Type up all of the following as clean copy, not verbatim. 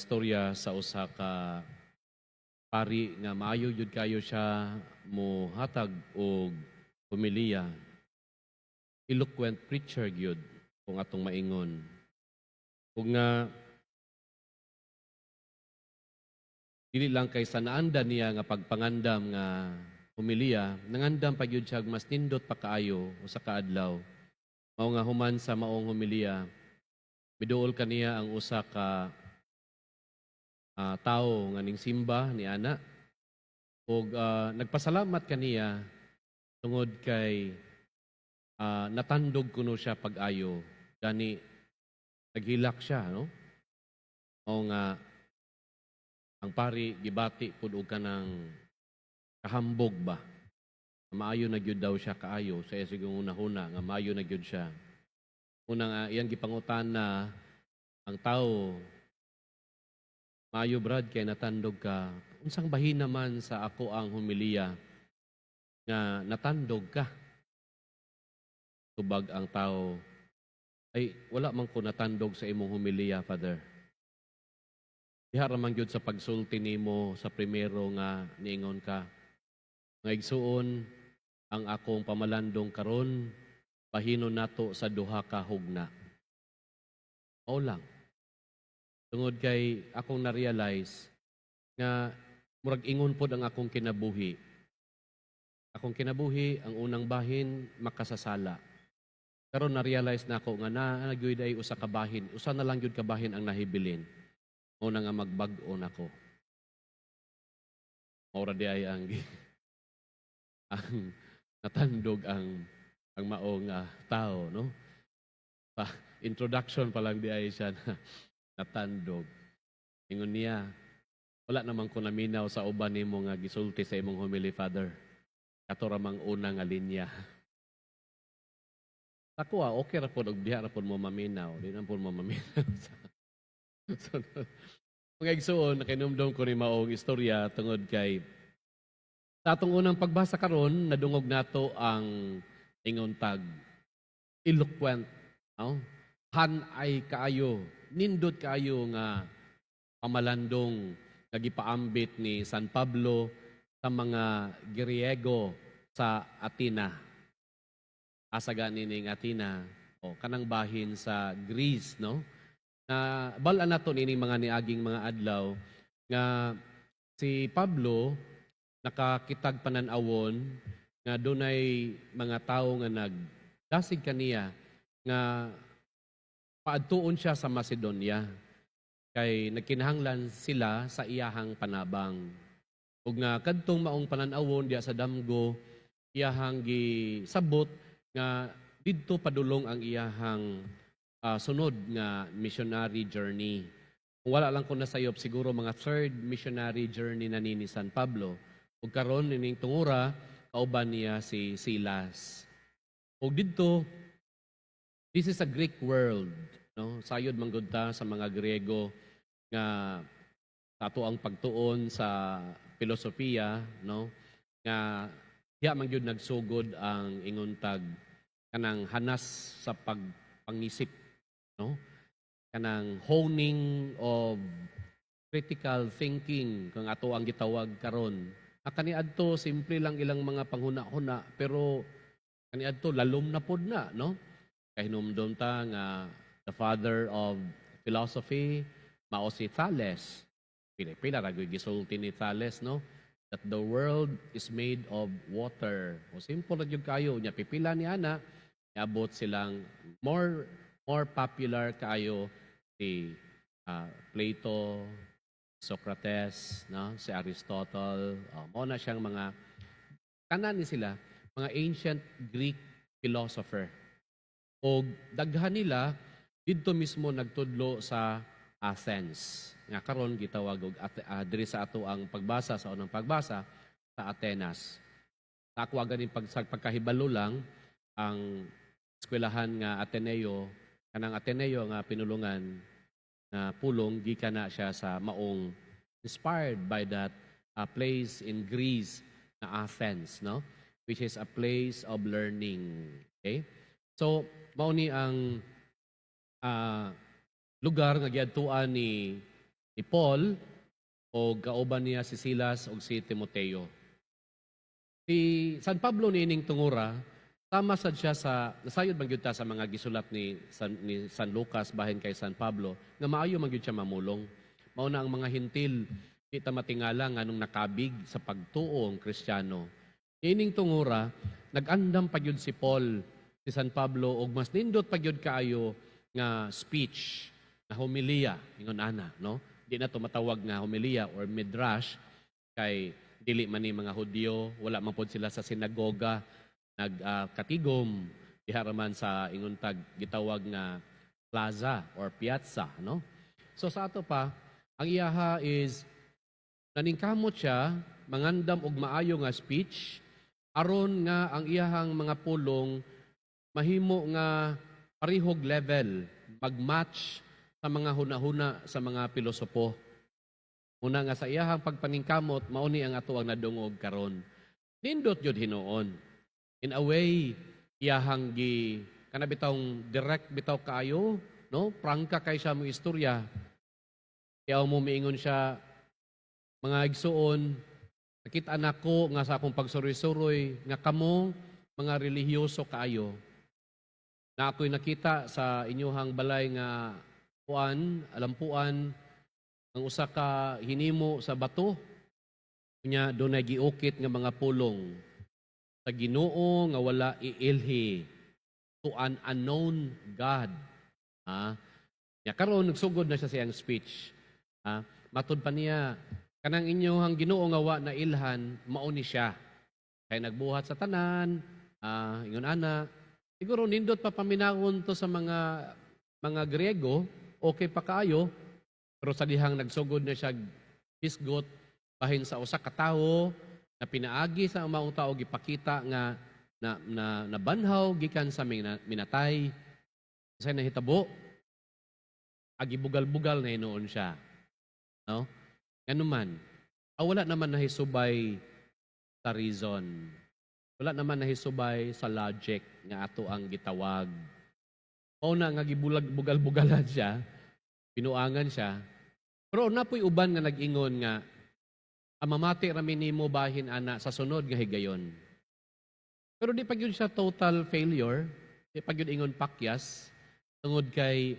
Istorya sa usa ka pari nga maayo jud kayo siya mohatag og homilya. Eloquent preacher gyud kung atong maingon. Ug nga dili lang kay sa naanda niya nga pagpangandam nga homilya, nangandam pa gyud siya og mas nindot pa kaayo usa ka adlaw. Mao nga human sa maong homilya, miduol kaniya ang usa ka tawo nga ning simba ni ana ug nagpasalamat kaniya tungod kay natandog kuno siya pag-ayo gani naghilak siya no o nga ang pari gibati pud og kanang kahambog ba maayo na gyud daw siya kaayo sa sigong una-una nga maayo na gyud siya una nga iyang gipangutana ang tawo, maayo brad kay natandog ka. Unsang bahin naman sa ako ang humiliya nga natandog ka. Tubag ang tao, ay wala man ko natandog sa imong humiliya, Father. Diha ra man gyud sa pagsulti nimo sa primero nga niingon ka. Nga igsuon ang akong pamalandong karon bahinon nato sa duha ka hugna. O lang. Tungod kay akong na-realize nga murag ingon pod ang akong kinabuhi. Akong kinabuhi, ang unang bahin, makasasala. Karon na-realize na ako nga nagyoy ay usa ka bahin. Usa na lang gyud ka bahin ang nahibilin. Una nga magbag-o nako. Maura di ay ang ang natandog ang maong tao, no? Introduction pa lang di ay siya na natandog. Ingon niya, wala naman ko naminaw sa uban nimo nga gisulti sa imong homily, Father. Kato ramang una nga linya. Ako okay ra pod og diha ra pod mo maminaw, di na pod mo maminaw. So, mga igsuon, nakinumdum ko ni maong istorya tungod kay sa atong unang pagbasa karon nadungog nato ang ingon tag eloquent, no? Hanay kaayo, nindot kaayo nga pamalandong nga gipaambit ni San Pablo sa mga Griego sa Atina. Asa gani ning Atina o kanang bahin sa Greece, no? Na bal-an nato ini mga niaging mga adlaw nga si Pablo nakakitag panan-awon nga dunay mga tawo nga nagdasig kaniya nga paadtuon siya sa Macedonia kay nagkinahanglan sila sa iyahang panabang. Ug nga kadtong maong panan-awon diya sa damgo iyahang gisabot nga didto padulong ang iyahang sunod nga missionary journey. Kung wala lang ko nasayop siguro mga third missionary journey na ni San Pablo. Ug karon ining tungura kauban niya si Silas. Ug didto this is a Greek world, no? Sayod manggod ta sa mga Griego nga ato ang pagtuon sa filosofiya, no? Nga diha man gyud nagsugod ang ingon tag kanang hanas sa pagpangisip, no? Kanang honing of critical thinking kung ato ang gitawag karon. Kaniadto simple lang ilang mga panghuna-huna pero kaniadto lalom na pod na, no? Kahinumdom ta nga the father of philosophy mao si Thales. Pila ra gyud gisulti ni Thales, no? That the world is made of water. O simple ra gyud kayo nya pipila ni ana niabot silang more popular kaayo si Plato, Socrates, no? Si Aristotle. Mao na siyang mga tanan ni sila mga ancient Greek philosopher. O daghan nila didto mismo nagtudlo sa Athens. Nga karon gitawag og diri sa ato ang pagbasa sa unang pagbasa sa Atenas. Sa ako ganing pagkahibalo lang ang eskwelahan nga Ateneo, kanang Ateneo nga pinulungan na pulong gikan na siya sa maong inspired by that place in Greece na Athens, no? Which is a place of learning. Okay? So, mao ni ang lugar nga giadtuan ni ni Paul o kauban niya si Silas o si Timoteo. Si San Pablo niining tungura, tama sad siya sa nasayod man gyud ta sa mga gisulat ni San Lucas bahin kay San Pablo nga maayo man gyud siya mamulong. Mao na ang mga hintil di ta matingala nganong nakabig sa pagtuo ang Kristiyano. Niining tungura, nag-andam pa gyud si Paul, si San Pablo og mas nindot pa gyud kaayo nga speech, na homilia, ingon ana, no? Di na to matawag nga homilia or midrash kay dili man ni mga Hudyo, wala man pod sila sa sinagoga nagkatigom diha raman sa ingon tag gitawag nga plaza or piazza, no? So sa ato pa, ang iyaha is naningkamot siya mangandam og maayo nga speech aron nga ang iyahang mga pulong mahimo nga parihog level, mag-match sa mga hunahuna sa mga pilosopo. Una nga sa iyahang pagpaningkamot, mauni ang ato ang nadungog karon. Nindot yun hinoon. In a way, iyahang kanabitawng direct bitaw kaayo, no? Prangka kay siya mo istorya. Kaya mo miingon siya, mga igsuon, nakita anak ko nga sa akong pagsuroy-suroy, nga kamo, mga relihiyoso kaayo, na ako'y nakita sa inyuhang balay nga alampuan, ang usa ka hinimo sa bato, nya doon ay giukit nga mga pulong sa Ginoo nga wala iilhi to an unknown God. Nya karon nagsugod na siya siyang speech. Matud pa niya, kanang inyong Ginoo nga wa na ilhan, mauni siya. Kay nagbuhat sa tanan, ingon ana, siguro nindot pa paminawon to sa mga Griego, okay pa kaayo, pero sa dihang nagsugod na siya hisgot bahin sa usa ka tawo na pinaagi sa maong tao gipakita nga nabanhaw gikan sa minatay. Sa nahitabo, agibugal-bugal na hinoon siya. No? Ngano man, wala naman nahisubay sa reason. Wala naman nahisubay sa logic nga ato ang gitawag. Mao na nga gibugal-bugalan siya, pinuangan siya. Pero napoy uban nga nag-ingon nga amamati rami nimo bahin ana sa sunod nga higayon. Pero di pa gyud siya total failure, di pa gyud ingon pakyas tungod kay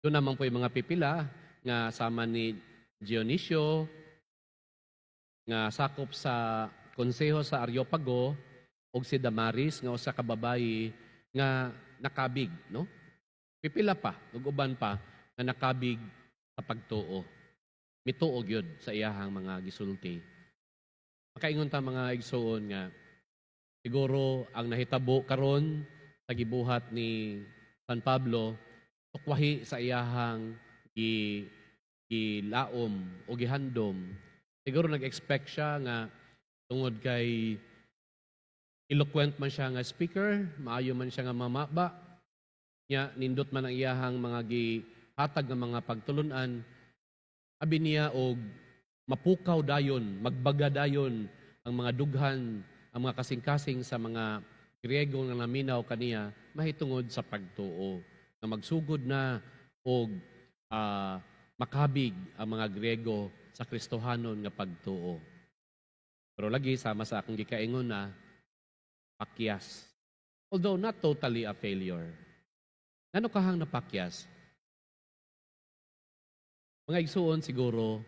do naman po yung mga pipila nga sama ni Dionisio nga sakop sa konseho sa Areopago og si Damaris nga usa ka babayi nga nakabig, no? Pipila pa, ug uban pa na nakabig sa pagtuo. Mituog yun sa iyahang mga gisulti. Makaingon ta mga igsoon nga siguro ang nahitabo karon sa gibuhat ni San Pablo tukwahi sa iyahang gilaom o gihandom. Siguro nag-expect siya nga tungod kay eloquent man siya nga speaker, maayo man siya nga mamaba, nya nindot man ang iyahang mga gihatag nga mga pagtulunan, abi niya og mapukaw dayon, magbaga dayon ang mga dughan, ang mga kasing-kasing sa mga Griego nga naminaw kaniya mahitungod sa pagtuo, nga magsugod na og makabig ang mga Griego sa Kristohanon nga pagtuo. Pero lagi sama sa akong gikaingon na pakyas. Although not totally a failure. Ano kahang napakyas? Mga igsuon siguro,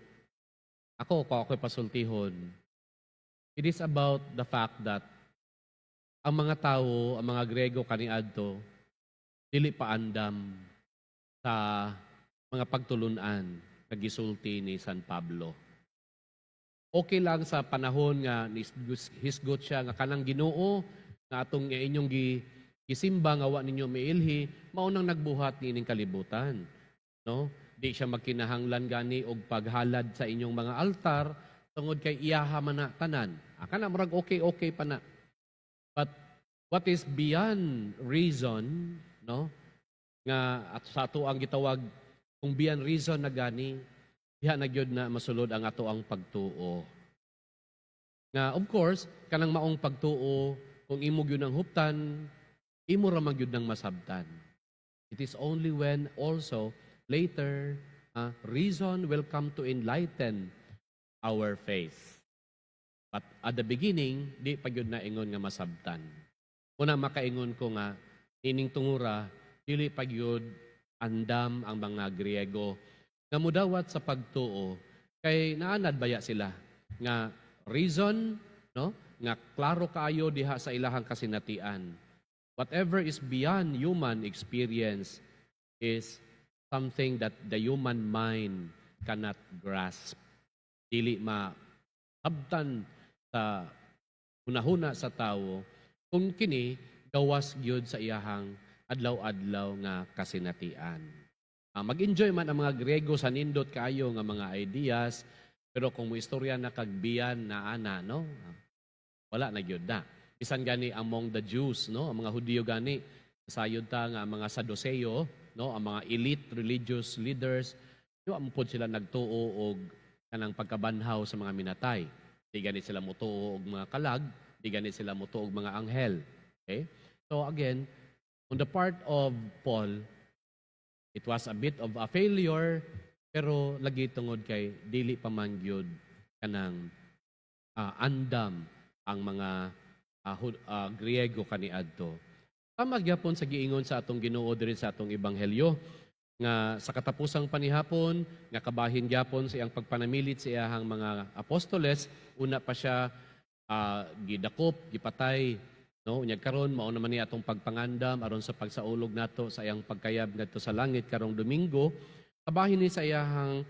ako'y pasultihon. It is about the fact that ang mga tao, ang mga Grego kaniadto, dili pa andam sa mga pagtulunan na gisulti ni San Pablo. Okay lang sa panahon nga hisgot siya nga kanang Ginoo nga atong inyong gisimba nga wa ninyo mailhi, maunang nagbuhat nining kalibutan, no? Di siya magkinahanglan gani og paghalad sa inyong mga altar tungod kay iyaha man na tanan. Kana murag okay pa na. But what is beyond reason, no? Nga at sa ato ang gitawag kung beyond reason na gani, diha na gyud na masulod ang ato ang pagtuo. Nga of course, kanang maong pagtuo kung imo gyud ang huptan, imo ra man gyud nang masabtan. It is only when also later reason will come to enlighten our faith. But at the beginning, di pa gyud na ingon nga masabtan. Una makaingon ko nga, ining tungura, dili pa gyud andam ang mga Griego nga mudawat sa pagtuo kay naanad baya sila nga reason, no, nga klaro kaayo diha sa ilahang kasinatian. Whatever is beyond human experience is something that the human mind cannot grasp. Dili masabtan sa hunahuna sa tawo kung kini gawas gyud sa iyahang adlaw-adlaw nga kasinatian. Mag-enjoy man ang mga Griego sa nindot kaayo nga mga ideas, pero kung mo istorya na kagbiyan na ana, no? Wala na gyud na. Bisan gani among the Jews, no? Ang mga Hudiyo gani sayod ta nga mga Saduceo, no? Ang mga elite religious leaders, yo ampod sila nagtuo og kanang pagkabanhaw sa mga minatay. Di gani sila motuo og mga kalag, di gani sila motuo og mga anghel. Okay? So again, on the part of Paul, it was a bit of a failure, pero lagi tungod kay dili pa man gyud kanang andam ang mga Griego kaniadto. Tama gyapon sa giingon sa atong Ginoo diri sa atong ebanghelyo nga sa katapusang panihapon nga kabahin gyapon sa iyang pagpanamilit sa iyahang mga apostoles, una pa siya gidakop, gipatay, no, unya karon mao naman ni atong pagpangandam aron sa pagsaulog nato sa iyang pagkayab ngadto sa langit karong Domingo. Kabahin ni sa iyahang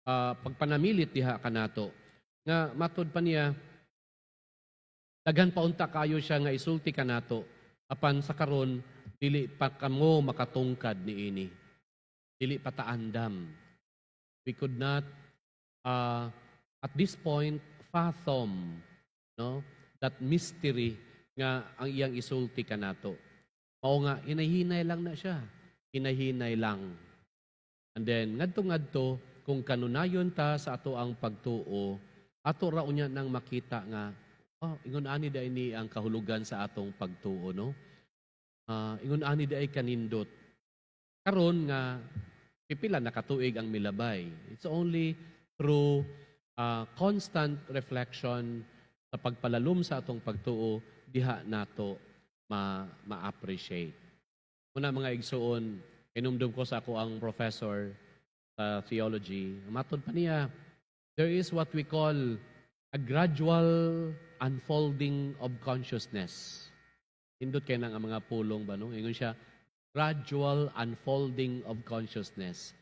pagpanamilit diha kanato. Nga matud pa niya daghan paunta kayo siya nga isulti kanato apan sa karon dili pa kamo makatungkad niini. Dili pa taandam. We could not at this point fathom, no, that mystery nga ang iyang isulti kanato. Mao nga hinahinay lang na siya. Hinahinay lang. And then ngadto kung kanunayon ta sa ato ang pagtuo, ato ra unya nang makita nga ingon ani da ini ang kahulugan sa atong pagtuo, no? Ingon ani da ay kanindot. Karon nga pipila na katuig ang milabay. It's only through constant reflection sa pagpalalom sa atong pagtuo diha nato ma-appreciate. Una mga igsuon, inumdum ko sa ako ang professor sa theology. Matod pa niya, there is what we call a gradual unfolding of consciousness. Hindot kay nang mga pulong ba, no? Ingon siya, gradual unfolding of consciousness.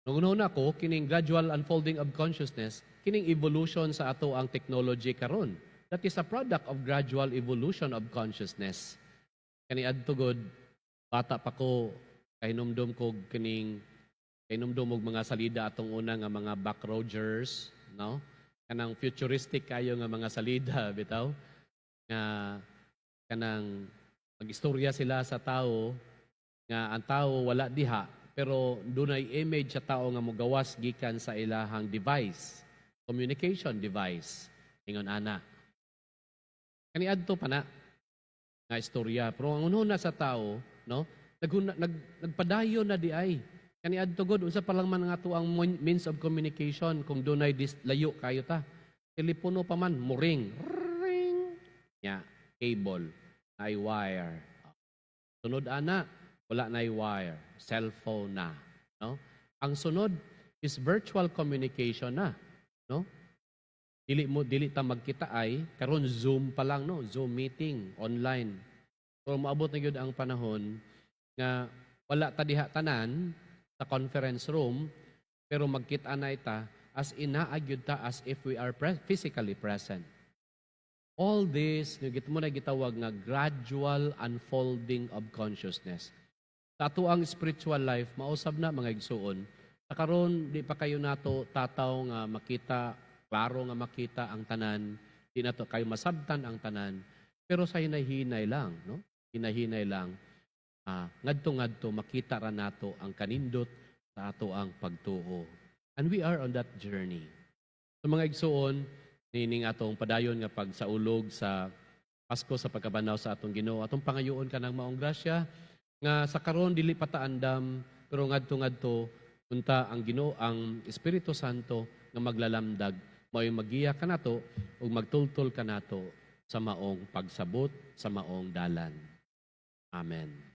Nung una ko, kining gradual unfolding of consciousness, kining evolution sa ato ang technology karon. That is a product of gradual evolution of consciousness. Kani adto god, bata pa ko, kahinumdum ko kahinumdum og mga salida atong una nga mga Buck Rogers, no? Kanang futuristic kayo nga mga salida bitaw nga kanang magistorya sila sa tao nga ang tao wala diha pero dunay image sa tao nga mogawas gikan sa ilahang device, communication device. Ingon ana. Kaniadto pa na nga istorya. Pero ang una sa tao, no, nagpadayon na di ay. Kaniadto god unsa pa lang man nga to ang means of communication kung dunay layo kayo ta. Telepono pa man, muring. Ring. Ya, cable, ay wire. Sunod ana, wala na wire, cellphone na, no? Ang sunod is virtual communication na, no? Dili ta magkita ay karon Zoom pa lang, no? Zoom meeting online. So maabot na gyud ang panahon nga wala ta diha tanan sa conference room pero magkita na ita as inaagyud ta as if we are physically present. All this mo na gitawag nga gradual unfolding of consciousness. Sa ato ang spiritual life, mausab na mga igsuon. Sa karon di pa kayo nato tataw nga makita, klaro nga makita ang tanan, di nato kayo masabtan ang tanan, pero sa hinay-hinay lang, no? Hinay-hinay lang. Ngadto-ngadto makita ra nato ang kanindot sa ato ang pagtuo. And we are on that journey. Sa mga igsuon, nining atong padayon nga pagsaulog sa Pasko sa pagkabanaw sa atong Ginoo, atong pangayoon kanang maong grasya nga sa karon dili pa ta andam pero ngadto-ngadto unta ang Ginoo ang Espiritu Santo nga maglalamdag mao magiya kanato ug magtultol kanato sa maong pagsabot sa maong dalan. Amen.